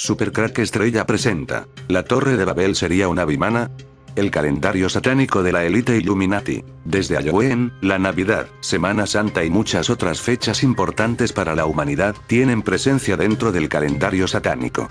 Supercrack Estrella presenta. ¿La Torre de Babel sería una vimana? El calendario satánico de la élite Illuminati. Desde Halloween, la Navidad, Semana Santa y muchas otras fechas importantes para la humanidad, tienen presencia dentro del calendario satánico.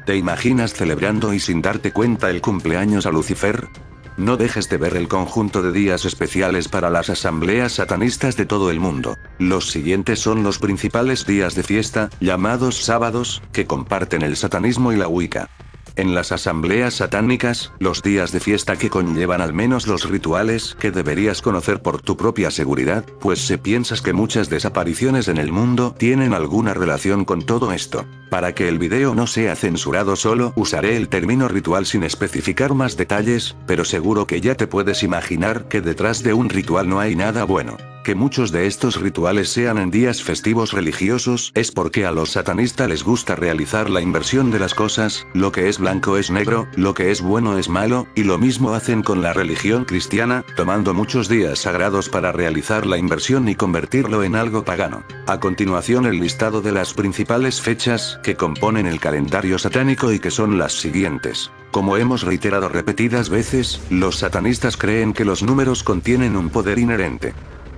¿Te imaginas celebrando y sin darte cuenta el cumpleaños a Lucifer? No dejes de ver el conjunto de días especiales para las asambleas satanistas de todo el mundo. Los siguientes son los principales días de fiesta, llamados sábados, que comparten el satanismo y la Wicca. En las asambleas satánicas, los días de fiesta que conllevan al menos los rituales que deberías conocer por tu propia seguridad, pues se piensas que muchas desapariciones en el mundo tienen alguna relación con todo esto. Para que el video no sea censurado solo usaré el término ritual sin especificar más detalles, pero seguro que ya te puedes imaginar que detrás de un ritual no hay nada bueno. Que muchos de estos rituales sean en días festivos religiosos es porque a los satanistas les gusta realizar la inversión de las cosas, lo que es blanco es negro, lo que es bueno es malo, y lo mismo hacen con la religión cristiana, tomando muchos días sagrados para realizar la inversión y convertirlo en algo pagano. A continuación el listado de las principales fechas que componen el calendario satánico y que son las siguientes. Como hemos reiterado repetidas veces, los satanistas creen que los números contienen un poder inherente.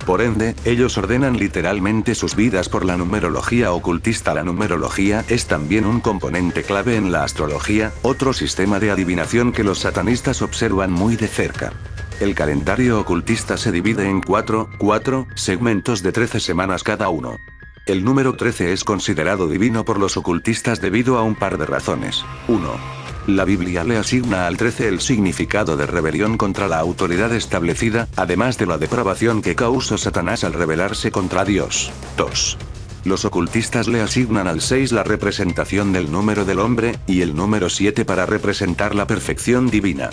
Por ende, ellos ordenan literalmente sus vidas por la numerología ocultista. La numerología es también un componente clave en la astrología, otro sistema de adivinación que los satanistas observan muy de cerca. El calendario ocultista se divide en cuatro segmentos de 13 semanas cada uno. El número 13 es considerado divino por los ocultistas debido a un par de razones. 1. La Biblia le asigna al 13 el significado de rebelión contra la autoridad establecida, además de la depravación que causó Satanás al rebelarse contra Dios. 2. Los ocultistas le asignan al 6 la representación del número del hombre, y el número 7 para representar la perfección divina.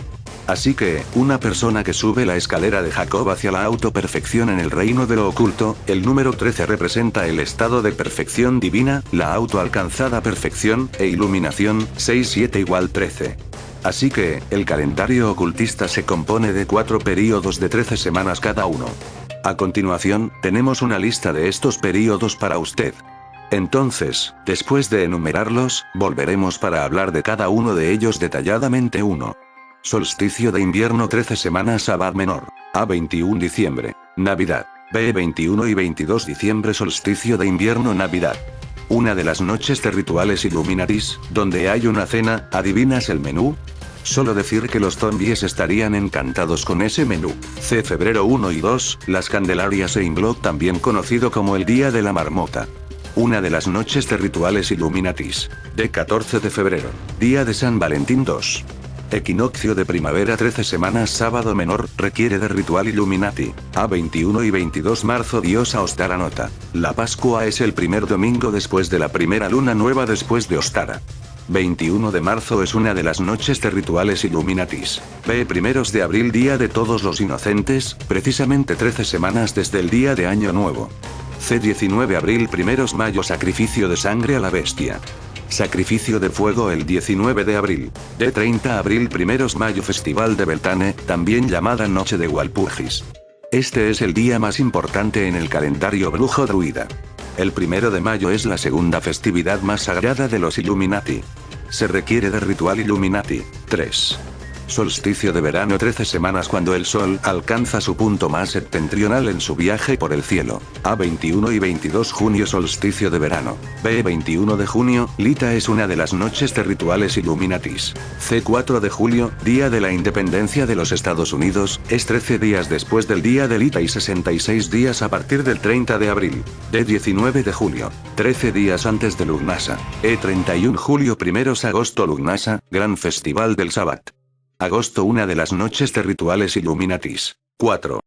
Así que, una persona que sube la escalera de Jacob hacia la autoperfección en el reino de lo oculto, el número 13 representa el estado de perfección divina, la autoalcanzada perfección, e iluminación, 6-7 igual 13. Así que, el calendario ocultista se compone de 4 períodos de 13 semanas cada uno. A continuación, tenemos una lista de estos períodos para usted. Entonces, después de enumerarlos, volveremos para hablar de cada uno de ellos detalladamente. 1. Solsticio de invierno 13 semanas Abad menor. A 21 diciembre. Navidad. B 21 y 22 diciembre Solsticio de invierno Navidad. Una de las noches de rituales Illuminatis, donde hay una cena, ¿adivinas el menú? Solo decir que los zombies estarían encantados con ese menú. C febrero 1 y 2, las Candelarias e Imbolc también conocido como el Día de la Marmota. Una de las noches de rituales Illuminatis. D 14 de febrero. Día de San Valentín 2. Equinoccio de primavera 13 semanas sábado menor, requiere de ritual Illuminati. A 21 y 22 marzo diosa Ostara nota. La Pascua es el primer domingo después de la primera luna nueva después de Ostara. 21 de marzo es una de las noches de rituales Illuminatis. B primeros de abril día de todos los inocentes, precisamente 13 semanas desde el día de Año Nuevo. C 19 abril primeros mayo sacrificio de sangre a la bestia. Sacrificio de fuego el 19 de abril. D 30 abril primeros mayo festival de Beltane, también llamada Noche de Walpurgis. Este es el día más importante en el calendario brujo druida. El 1 de mayo es la segunda festividad más sagrada de los Illuminati. Se requiere de ritual Illuminati. 3. Solsticio de verano 13 semanas cuando el sol alcanza su punto más septentrional en su viaje por el cielo. A 21 y 22 junio solsticio de verano. B 21 de junio, Lita es una de las noches de rituales Illuminatis. C 4 de julio, día de la independencia de los Estados Unidos, es 13 días después del día de Lita y 66 días a partir del 30 de abril. D 19 de julio, 13 días antes de Lugnasa. E 31 julio primeros agosto Lugnasa, gran festival del Sabbat. Agosto una de las noches de rituales Illuminatis. 4.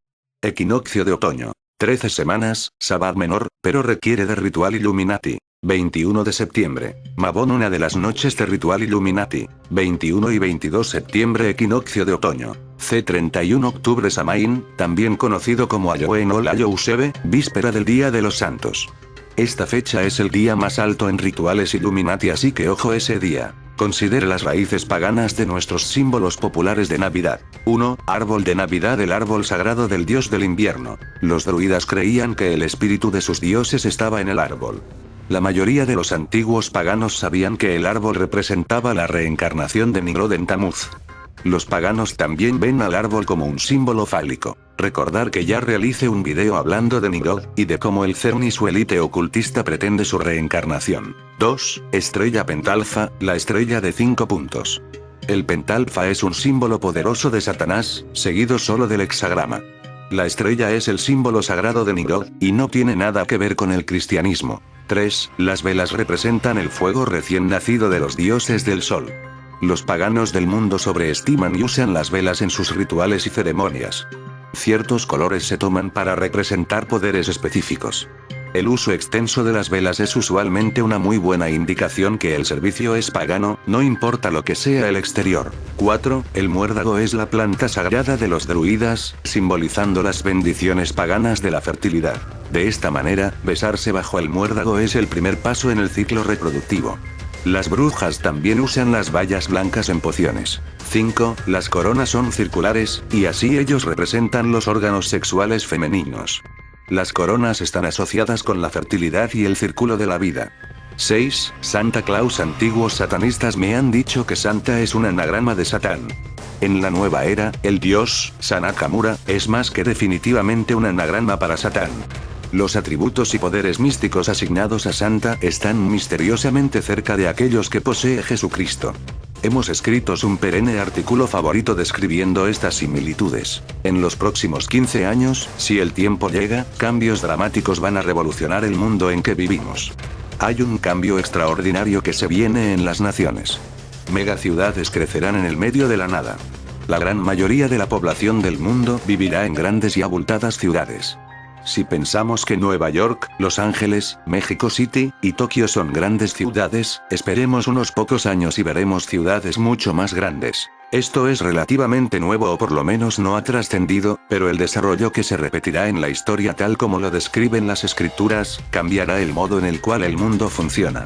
Equinoccio de otoño. 13 semanas, Sabbat menor, pero requiere de ritual Illuminati. 21 de septiembre. Mabon una de las noches de ritual Illuminati. 21 y 22 septiembre equinoccio de otoño. C 31 octubre Samaín, también conocido como Halloween o Hallowe'en, víspera del Día de los Santos. Esta fecha es el día más alto en rituales Illuminati, así que ojo ese día. Considere las raíces paganas de nuestros símbolos populares de Navidad. 1. Árbol de Navidad. El árbol sagrado del dios del invierno. Los druidas creían que el espíritu de sus dioses estaba en el árbol. La mayoría de los antiguos paganos sabían que el árbol representaba la reencarnación de Nimrod en Tamuz. Los paganos también ven al árbol como un símbolo fálico. Recordar que ya realicé un video hablando de Nimrod, y de cómo el CERN y su élite ocultista pretende su reencarnación. 2. Estrella Pentalfa, la estrella de 5 puntos. El pentalfa es un símbolo poderoso de Satanás, seguido solo del hexagrama. La estrella es el símbolo sagrado de Nimrod, y no tiene nada que ver con el cristianismo. 3. Las velas representan el fuego recién nacido de los dioses del sol. Los paganos del mundo sobreestiman y usan las velas en sus rituales y ceremonias. Ciertos colores se toman para representar poderes específicos. El uso extenso de las velas es usualmente una muy buena indicación que el servicio es pagano, no importa lo que sea el exterior. 4. El muérdago es la planta sagrada de los druidas, simbolizando las bendiciones paganas de la fertilidad. De esta manera, besarse bajo el muérdago es el primer paso en el ciclo reproductivo. Las brujas también usan las bayas blancas en pociones. 5. Las coronas son circulares, y así ellos representan los órganos sexuales femeninos. Las coronas están asociadas con la fertilidad y el círculo de la vida. 6. Santa Claus. Antiguos satanistas me han dicho que Santa es un anagrama de Satán. En la nueva era, el dios, Sanakamura, es más que definitivamente un anagrama para Satán. Los atributos y poderes místicos asignados a Santa están misteriosamente cerca de aquellos que posee Jesucristo. Hemos escrito un perenne artículo favorito describiendo estas similitudes. En los próximos 15 años, si el tiempo llega, cambios dramáticos van a revolucionar el mundo en que vivimos. Hay un cambio extraordinario que se viene en las naciones. Megaciudades crecerán en el medio de la nada. La gran mayoría de la población del mundo vivirá en grandes y abultadas ciudades. Si pensamos que Nueva York, Los Ángeles, México City, y Tokio son grandes ciudades, esperemos unos pocos años y veremos ciudades mucho más grandes. Esto es relativamente nuevo o por lo menos no ha trascendido, pero el desarrollo que se repetirá en la historia tal como lo describen las escrituras, cambiará el modo en el cual el mundo funciona.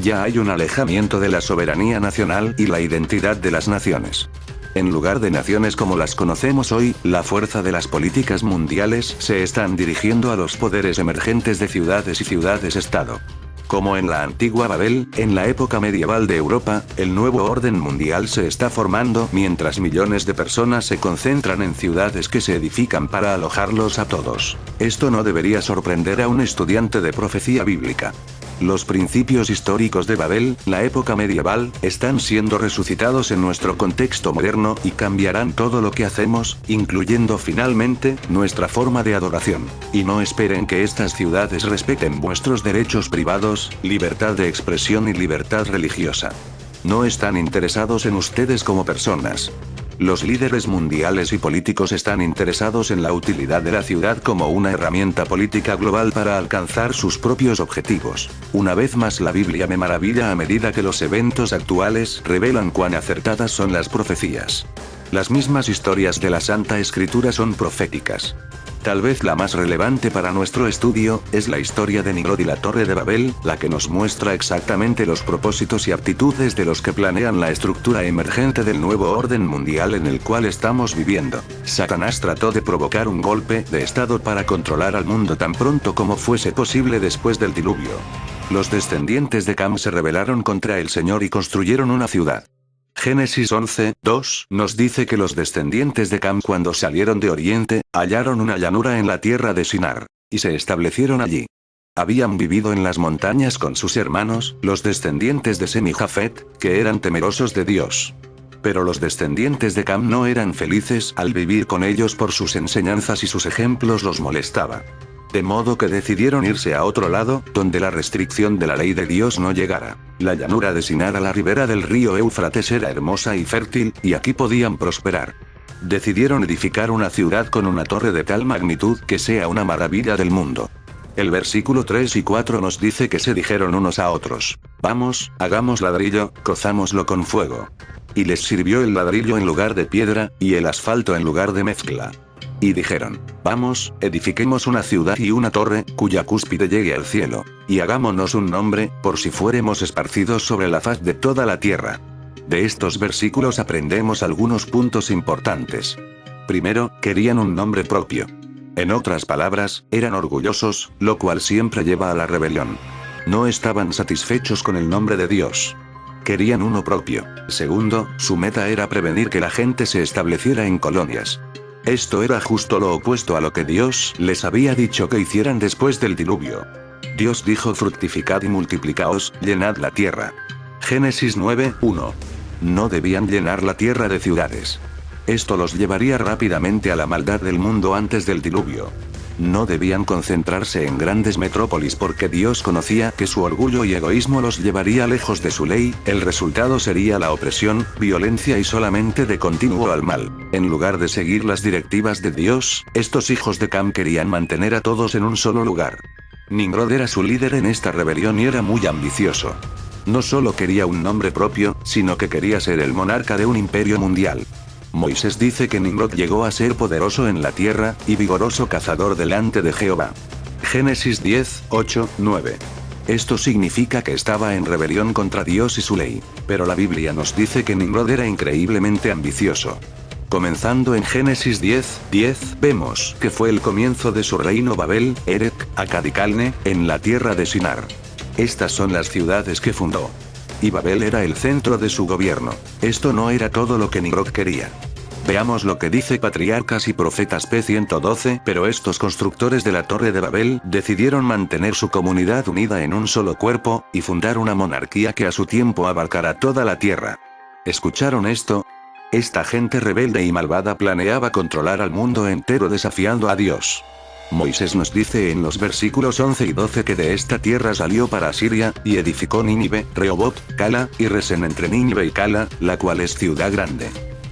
Ya hay un alejamiento de la soberanía nacional y la identidad de las naciones. En lugar de naciones como las conocemos hoy, la fuerza de las políticas mundiales se están dirigiendo a los poderes emergentes de ciudades y ciudades-estado. Como en la antigua Babel, en la época medieval de Europa, el nuevo orden mundial se está formando mientras millones de personas se concentran en ciudades que se edifican para alojarlos a todos. Esto no debería sorprender a un estudiante de profecía bíblica. Los principios históricos de Babel, la época medieval, están siendo resucitados en nuestro contexto moderno y cambiarán todo lo que hacemos, incluyendo finalmente, nuestra forma de adoración. Y no esperen que estas ciudades respeten vuestros derechos privados, libertad de expresión y libertad religiosa. No están interesados en ustedes como personas. Los líderes mundiales y políticos están interesados en la utilidad de la ciudad como una herramienta política global para alcanzar sus propios objetivos. Una vez más, la Biblia me maravilla a medida que los eventos actuales revelan cuán acertadas son las profecías. Las mismas historias de la Santa Escritura son proféticas. Tal vez la más relevante para nuestro estudio, es la historia de Nimrod y la Torre de Babel, la que nos muestra exactamente los propósitos y aptitudes de los que planean la estructura emergente del nuevo orden mundial en el cual estamos viviendo. Satanás trató de provocar un golpe de estado para controlar al mundo tan pronto como fuese posible después del diluvio. Los descendientes de Cam se rebelaron contra el Señor y construyeron una ciudad. Génesis 11:2 nos dice que los descendientes de Cam cuando salieron de Oriente, hallaron una llanura en la tierra de Sinar, y se establecieron allí. Habían vivido en las montañas con sus hermanos, los descendientes de Sem y Jafet, que eran temerosos de Dios. Pero los descendientes de Cam no eran felices al vivir con ellos por sus enseñanzas y sus ejemplos los molestaba. De modo que decidieron irse a otro lado, donde la restricción de la ley de Dios no llegara. La llanura de Sinar a la ribera del río Éufrates era hermosa y fértil, y aquí podían prosperar. Decidieron edificar una ciudad con una torre de tal magnitud que sea una maravilla del mundo. El versículo 3 y 4 nos dice que se dijeron unos a otros: vamos, hagamos ladrillo, cozámoslo con fuego. Y les sirvió el ladrillo en lugar de piedra, y el asfalto en lugar de mezcla. Y dijeron: vamos, edifiquemos una ciudad y una torre, cuya cúspide llegue al cielo, y hagámonos un nombre, por si fuéremos esparcidos sobre la faz de toda la tierra. De estos versículos aprendemos algunos puntos importantes. Primero, querían un nombre propio. En otras palabras, eran orgullosos, lo cual siempre lleva a la rebelión. No estaban satisfechos con el nombre de Dios. Querían uno propio. Segundo, su meta era prevenir que la gente se estableciera en colonias. Esto era justo lo opuesto a lo que Dios les había dicho que hicieran después del diluvio. Dios dijo: fructificad y multiplicaos, llenad la tierra. Génesis 9:1. No debían llenar la tierra de ciudades. Esto los llevaría rápidamente a la maldad del mundo antes del diluvio. No debían concentrarse en grandes metrópolis porque Dios conocía que su orgullo y egoísmo los llevaría lejos de su ley. El resultado sería la opresión, violencia y solamente de continuo al mal. En lugar de seguir las directivas de Dios, estos hijos de Cam querían mantener a todos en un solo lugar. Nimrod era su líder en esta rebelión y era muy ambicioso. No solo quería un nombre propio, sino que quería ser el monarca de un imperio mundial. Moisés dice que Nimrod llegó a ser poderoso en la tierra, y vigoroso cazador delante de Jehová. Génesis 10:8-9. Esto significa que estaba en rebelión contra Dios y su ley. Pero la Biblia nos dice que Nimrod era increíblemente ambicioso. Comenzando en Génesis 10:10, vemos que fue el comienzo de su reino Babel, Erech, Akkad y Calne, en la tierra de Sinar. Estas son las ciudades que fundó. Y Babel era el centro de su gobierno. Esto no era todo lo que Nimrod quería. Veamos lo que dice Patriarcas y Profetas p.112. Pero estos constructores de la Torre de Babel decidieron mantener su comunidad unida en un solo cuerpo, y fundar una monarquía que a su tiempo abarcara toda la tierra. ¿Escucharon esto? Esta gente rebelde y malvada planeaba controlar al mundo entero desafiando a Dios. Moisés nos dice en los versículos 11 y 12 que de esta tierra salió para Asiria, y edificó Nínive, Rehobot, Cala, y Resen entre Nínive y Cala, la cual es ciudad grande.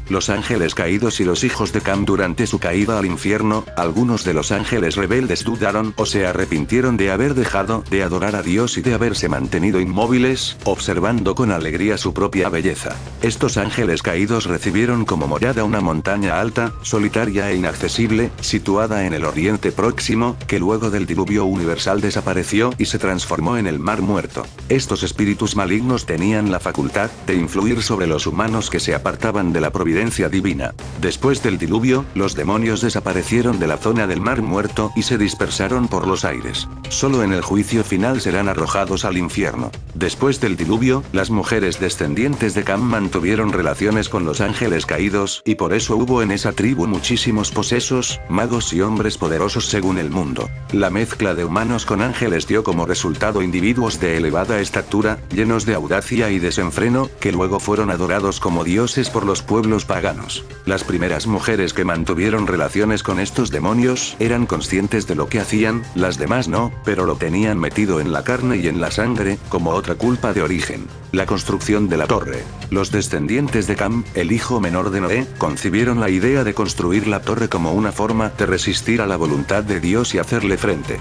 Los ángeles caídos y los hijos de Cam durante su caída al infierno, algunos de los ángeles rebeldes dudaron o se arrepintieron de haber dejado de adorar a Dios y de haberse mantenido inmóviles, observando con alegría su propia belleza. Estos ángeles caídos recibieron como morada una montaña alta, solitaria e inaccesible, situada en el Oriente Próximo, que luego del diluvio universal desapareció y se transformó en el Mar Muerto. Estos espíritus malignos tenían la facultad de influir sobre los humanos que se apartaban de la providencia divina. Después del diluvio, los demonios desaparecieron de la zona del Mar Muerto y se dispersaron por los aires. Solo en el juicio final serán arrojados al infierno. Después del diluvio, las mujeres descendientes de Cam mantuvieron relaciones con los ángeles caídos, y por eso hubo en esa tribu muchísimos posesos, magos y hombres poderosos según el mundo. La mezcla de humanos con ángeles dio como resultado individuos de elevada estatura, llenos de audacia y desenfreno, que luego fueron adorados como dioses por los pueblos paganos. Las primeras mujeres que mantuvieron relaciones con estos demonios eran conscientes de lo que hacían, las demás no, pero lo tenían metido en la carne y en la sangre, como otra culpa de origen. La construcción de la torre. Los descendientes de Cam, el hijo menor de Noé, concibieron la idea de construir la torre como una forma de resistir a la voluntad de Dios y hacerle frente.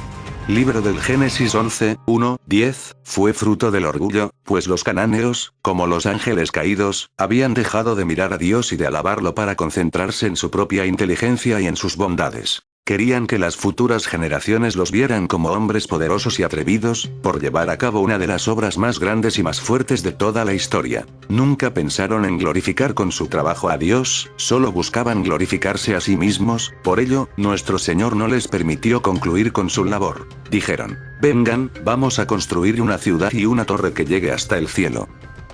Libro del Génesis 11:1-10, fue fruto del orgullo, pues los cananeos, como los ángeles caídos, habían dejado de mirar a Dios y de alabarlo para concentrarse en su propia inteligencia y en sus bondades. Querían que las futuras generaciones los vieran como hombres poderosos y atrevidos, por llevar a cabo una de las obras más grandes y más fuertes de toda la historia. Nunca pensaron en glorificar con su trabajo a Dios, solo buscaban glorificarse a sí mismos, por ello, nuestro Señor no les permitió concluir con su labor. Dijeron: vengan, vamos a construir una ciudad y una torre que llegue hasta el cielo.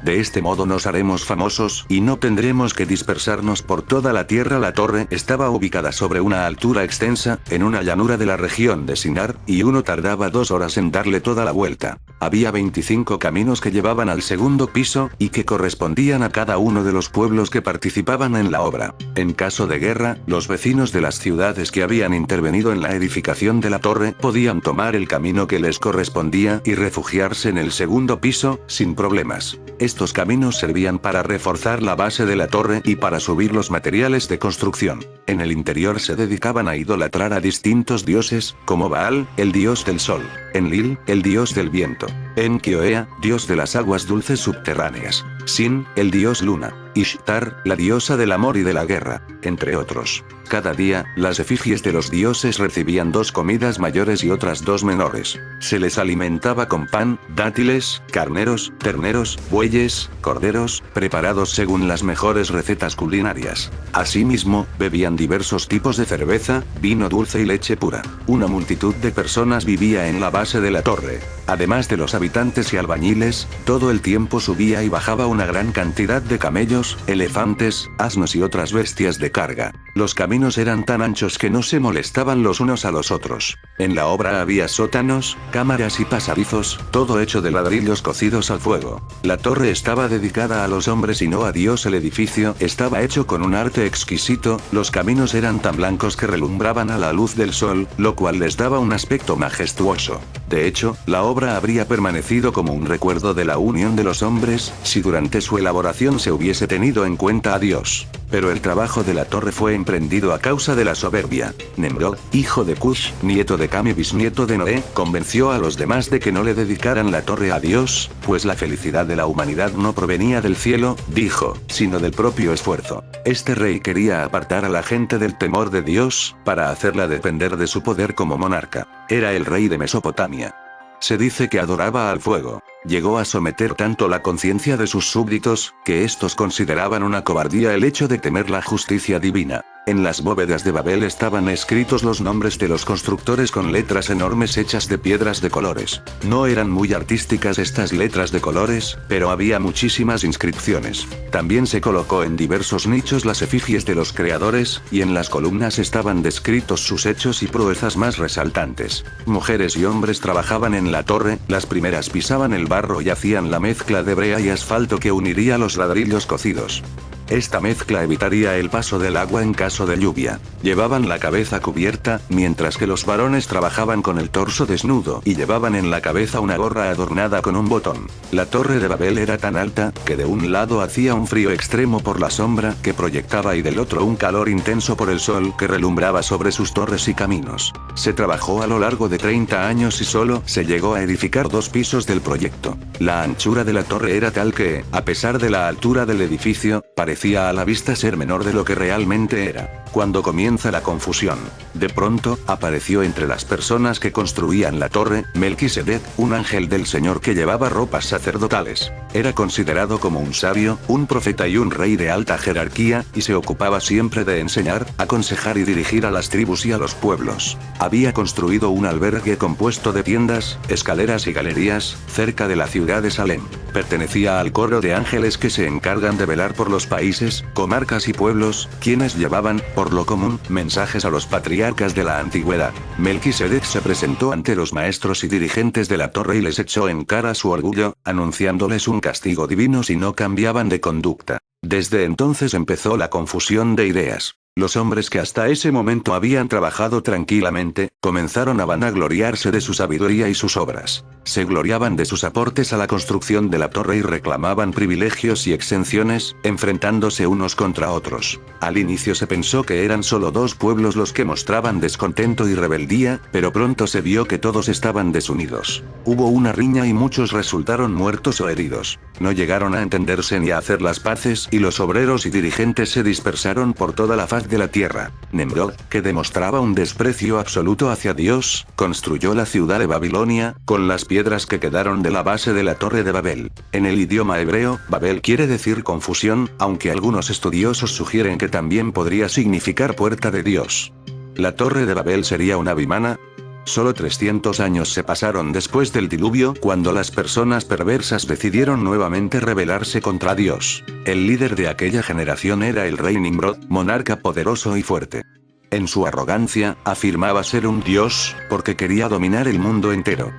De este modo nos haremos famosos, y no tendremos que dispersarnos por toda la tierra. La torre estaba ubicada sobre una altura extensa, en una llanura de la región de Sinar, y uno tardaba 2 horas en darle toda la vuelta. Había 25 caminos que llevaban al segundo piso, y que correspondían a cada uno de los pueblos que participaban en la obra. En caso de guerra, los vecinos de las ciudades que habían intervenido en la edificación de la torre podían tomar el camino que les correspondía y refugiarse en el segundo piso, sin problemas. Estos caminos servían para reforzar la base de la torre y para subir los materiales de construcción. En el interior se dedicaban a idolatrar a distintos dioses, como Baal, el dios del sol; Enlil, el dios del viento; Enkioi, dios de las aguas dulces subterráneas; Sin, el dios Luna. Ishtar, la diosa del amor y de la guerra, entre otros. Cada día, las efigies de los dioses recibían 2 comidas mayores y otras 2 menores. Se les alimentaba con pan, dátiles, carneros, terneros, bueyes, corderos, preparados según las mejores recetas culinarias. Asimismo, bebían diversos tipos de cerveza, vino dulce y leche pura. Una multitud de personas vivía en la base de la torre. Además de los habitantes y albañiles, todo el tiempo subía y bajaba una gran cantidad de camellos, elefantes, asnos y otras bestias de carga. Los caminos eran tan anchos que no se molestaban los unos a los otros. En la obra había sótanos, cámaras y pasadizos, todo hecho de ladrillos cocidos al fuego. La torre estaba dedicada a los hombres y no a Dios. El edificio estaba hecho con un arte exquisito, los caminos eran tan blancos que relumbraban a la luz del sol, lo cual les daba un aspecto majestuoso. De hecho, la obra habría permanecido como un recuerdo de la unión de los hombres, si durante su elaboración se hubiese tenido en cuenta a Dios. Pero el trabajo de la torre fue emprendido a causa de la soberbia. Nemrod, hijo de Cush, nieto de Cam y bisnieto de Noé, convenció a los demás de que no le dedicaran la torre a Dios, pues la felicidad de la humanidad no provenía del cielo, dijo, sino del propio esfuerzo. Este rey quería apartar a la gente del temor de Dios, para hacerla depender de su poder como monarca. Era el rey de Mesopotamia. Se dice que adoraba al fuego. Llegó a someter tanto la conciencia de sus súbditos, que estos consideraban una cobardía el hecho de temer la justicia divina. En las bóvedas de Babel estaban escritos los nombres de los constructores con letras enormes hechas de piedras de colores. No eran muy artísticas estas letras de colores, pero había muchísimas inscripciones. También se colocó en diversos nichos las efigies de los creadores, y en las columnas estaban descritos sus hechos y proezas más resaltantes. Mujeres y hombres trabajaban en la torre, las primeras pisaban el barro y hacían la mezcla de brea y asfalto que uniría los ladrillos cocidos. Esta mezcla evitaría el paso del agua en caso de lluvia. Llevaban la cabeza cubierta, mientras que los varones trabajaban con el torso desnudo y llevaban en la cabeza una gorra adornada con un botón. La torre de Babel era tan alta, que de un lado hacía un frío extremo por la sombra que proyectaba y del otro un calor intenso por el sol que relumbraba sobre sus torres y caminos. Se trabajó a lo largo de 30 años y solo se llegó a edificar 2 pisos del proyecto. La anchura de la torre era tal que, a pesar de la altura del edificio, parecía a la vista ser menor de lo que realmente era. Cuando comienza la confusión, de pronto, apareció entre las personas que construían la torre, Melquisedec, un ángel del Señor que llevaba ropas sacerdotales. Era considerado como un sabio, un profeta y un rey de alta jerarquía, y se ocupaba siempre de enseñar, aconsejar y dirigir a las tribus y a los pueblos. Había construido un albergue compuesto de tiendas, escaleras y galerías, cerca de la ciudad de Salem. Pertenecía al coro de ángeles que se encargan de velar por los países, comarcas y pueblos, quienes llevaban, por lo común, mensajes a los patriarcas de la antigüedad. Melquisedec se presentó ante los maestros y dirigentes de la torre y les echó en cara su orgullo, anunciándoles un castigo divino si no cambiaban de conducta. Desde entonces empezó la confusión de ideas. Los hombres que hasta ese momento habían trabajado tranquilamente, comenzaron a vanagloriarse de su sabiduría y sus obras. Se gloriaban de sus aportes a la construcción de la torre y reclamaban privilegios y exenciones, enfrentándose unos contra otros. Al inicio se pensó que eran solo 2 pueblos los que mostraban descontento y rebeldía, pero pronto se vio que todos estaban desunidos. Hubo una riña y muchos resultaron muertos o heridos. No llegaron a entenderse ni a hacer las paces y los obreros y dirigentes se dispersaron por toda la faz de la tierra. Nemrod, que demostraba un desprecio absoluto hacia Dios, construyó la ciudad de Babilonia, con las piedras que quedaron de la base de la torre de Babel. En el idioma hebreo, Babel quiere decir confusión, aunque algunos estudiosos sugieren que también podría significar puerta de Dios. La torre de Babel sería una vimana. Solo 300 años se pasaron después del diluvio cuando las personas perversas decidieron nuevamente rebelarse contra Dios. El líder de aquella generación era el rey Nimrod, monarca poderoso y fuerte. En su arrogancia, afirmaba ser un dios, porque quería dominar el mundo entero.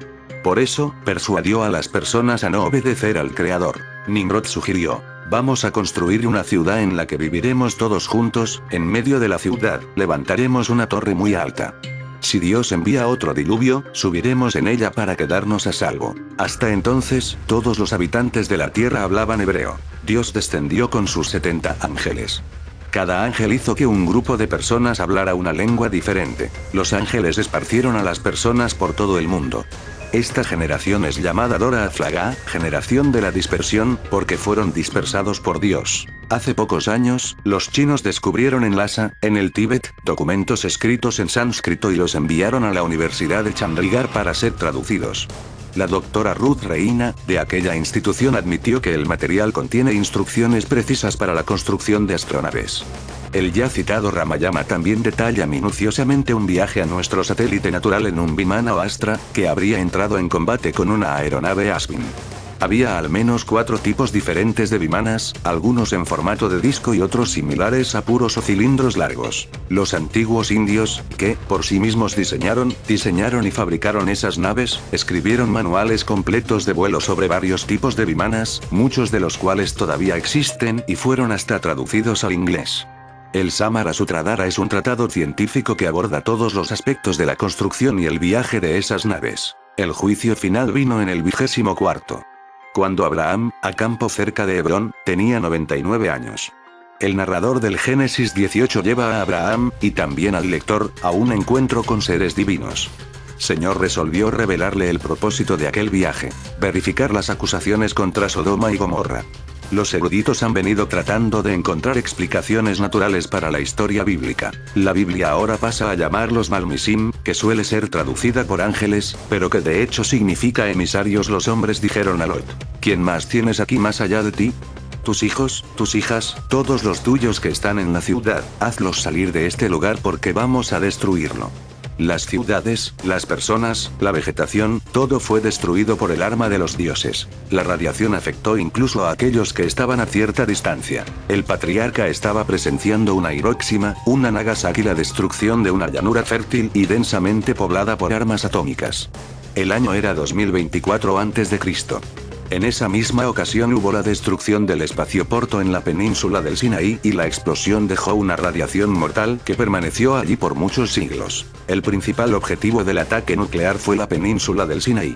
Por eso, persuadió a las personas a no obedecer al Creador. Nimrod sugirió: vamos a construir una ciudad en la que viviremos todos juntos, en medio de la ciudad, levantaremos una torre muy alta. Si Dios envía otro diluvio, subiremos en ella para quedarnos a salvo. Hasta entonces, todos los habitantes de la tierra hablaban hebreo. Dios descendió con sus 70 ángeles. Cada ángel hizo que un grupo de personas hablara una lengua diferente. Los ángeles esparcieron a las personas por todo el mundo. Esta generación es llamada Dora Aflaga, generación de la dispersión, porque fueron dispersados por Dios. Hace pocos años, los chinos descubrieron en Lhasa, en el Tíbet, documentos escritos en sánscrito y los enviaron a la Universidad de Chandigarh para ser traducidos. La doctora Ruth Reina, de aquella institución, admitió que el material contiene instrucciones precisas para la construcción de astronaves. El ya citado Ramayana también detalla minuciosamente un viaje a nuestro satélite natural en un Vimana o Astra, que habría entrado en combate con una aeronave Ashvin. Había al menos 4 tipos diferentes de vimanas, algunos en formato de disco y otros similares a puros o cilindros largos. Los antiguos indios, que, por sí mismos diseñaron y fabricaron esas naves, escribieron manuales completos de vuelo sobre varios tipos de vimanas, muchos de los cuales todavía existen y fueron hasta traducidos al inglés. El Samara Sutradhara es un tratado científico que aborda todos los aspectos de la construcción y el viaje de esas naves. El juicio final vino en el 24º. Cuando Abraham, a campo cerca de Hebrón, tenía 99 años. El narrador del Génesis 18 lleva a Abraham, y también al lector, a un encuentro con seres divinos. Señor resolvió revelarle el propósito de aquel viaje: verificar las acusaciones contra Sodoma y Gomorra. Los eruditos han venido tratando de encontrar explicaciones naturales para la historia bíblica. La Biblia ahora pasa a llamarlos Malmisim, que suele ser traducida por ángeles, pero que de hecho significa emisarios. Los hombres dijeron a Lot: ¿quién más tienes aquí más allá de ti? Tus hijos, tus hijas, todos los tuyos que están en la ciudad, hazlos salir de este lugar porque vamos a destruirlo. Las ciudades, las personas, la vegetación, todo fue destruido por el arma de los dioses. La radiación afectó incluso a aquellos que estaban a cierta distancia. El patriarca estaba presenciando una Hiroshima, una Nagasaki, la destrucción de una llanura fértil y densamente poblada por armas atómicas. El año era 2024 a.C. En esa misma ocasión hubo la destrucción del espacioporto en la península del Sinaí, y la explosión dejó una radiación mortal que permaneció allí por muchos siglos. El principal objetivo del ataque nuclear fue la península del Sinaí.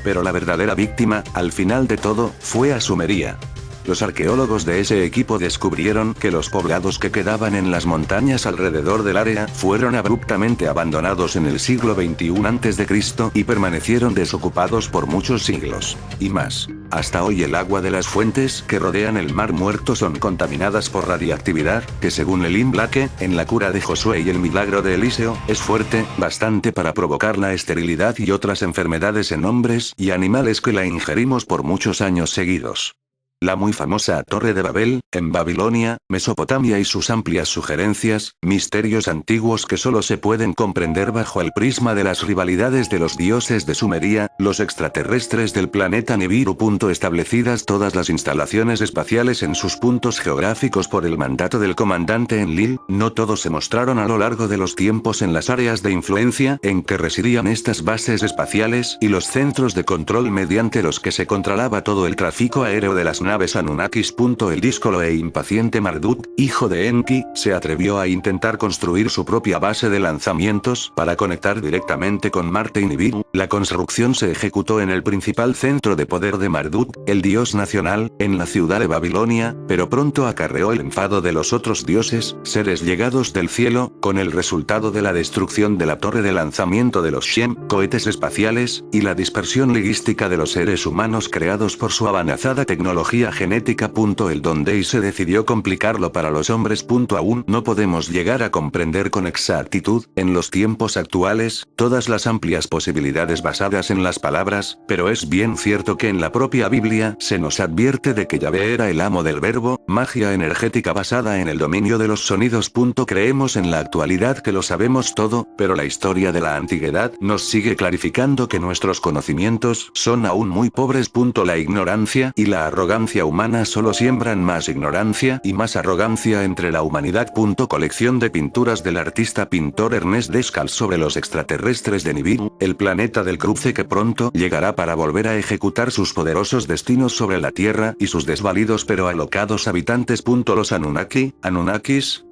Pero la verdadera víctima, al final de todo, fue a Sumeria. Los arqueólogos de ese equipo descubrieron que los poblados que quedaban en las montañas alrededor del área fueron abruptamente abandonados en el siglo XXI a.C. y permanecieron desocupados por muchos siglos. Y más. Hasta hoy el agua de las fuentes que rodean el Mar Muerto son contaminadas por radiactividad, que según Elim Blake, en la cura de Josué y el milagro de Eliseo, es fuerte, bastante para provocar la esterilidad y otras enfermedades en hombres y animales que la ingerimos por muchos años seguidos. La muy famosa Torre de Babel, en Babilonia, Mesopotamia, y sus amplias sugerencias, misterios antiguos que solo se pueden comprender bajo el prisma de las rivalidades de los dioses de Sumeria, los extraterrestres del planeta Nibiru. Establecidas todas las instalaciones espaciales en sus puntos geográficos por el mandato del comandante Enlil, no todos se mostraron a lo largo de los tiempos en las áreas de influencia en que residían estas bases espaciales y los centros de control mediante los que se controlaba todo el tráfico aéreo de las naves Anunnakis. El díscolo e impaciente Marduk, hijo de Enki, se atrevió a intentar construir su propia base de lanzamientos para conectar directamente con Marte y Nibiru. La construcción se ejecutó en el principal centro de poder de Marduk, el dios nacional, en la ciudad de Babilonia, pero pronto acarreó el enfado de los otros dioses, seres llegados del cielo, con el resultado de la destrucción de la torre de lanzamiento de los Shem, cohetes espaciales, y la dispersión logística de los seres humanos creados por su avanzada tecnología genética. El donde y se decidió complicarlo para los hombres. Aún no podemos llegar a comprender con exactitud, en los tiempos actuales, todas las amplias posibilidades basadas en las palabras, pero es bien cierto que en la propia Biblia se nos advierte de que Yahvé era el amo del verbo, magia energética basada en el dominio de los sonidos. Creemos en la actualidad que lo sabemos todo, pero la historia de la antigüedad nos sigue clarificando que nuestros conocimientos son aún muy pobres. La ignorancia y la arrogancia humana solo siembran más ignorancia y más arrogancia entre la humanidad. Colección de pinturas del artista pintor Ernest Descalz sobre los extraterrestres de Nibiru, el planeta del cruce que pronto llegará para volver a ejecutar sus poderosos destinos sobre la Tierra y sus desvalidos pero alocados habitantes. Los Anunnaki, Anunnakis,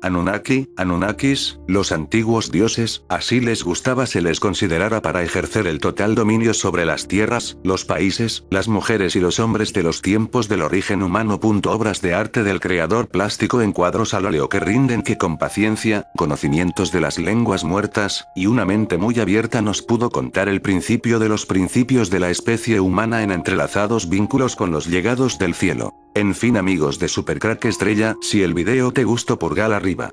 los antiguos dioses, así les gustaba se les considerara, para ejercer el total dominio sobre las tierras, los países, las mujeres y los hombres de los tiempos de origen humano. Obras de arte del creador plástico en cuadros al óleo que rinden que con paciencia, conocimientos de las lenguas muertas, y una mente muy abierta nos pudo contar el principio de los principios de la especie humana en entrelazados vínculos con los llegados del cielo. En fin amigos de Supercrack Estrella, si el video te gustó pulgar arriba.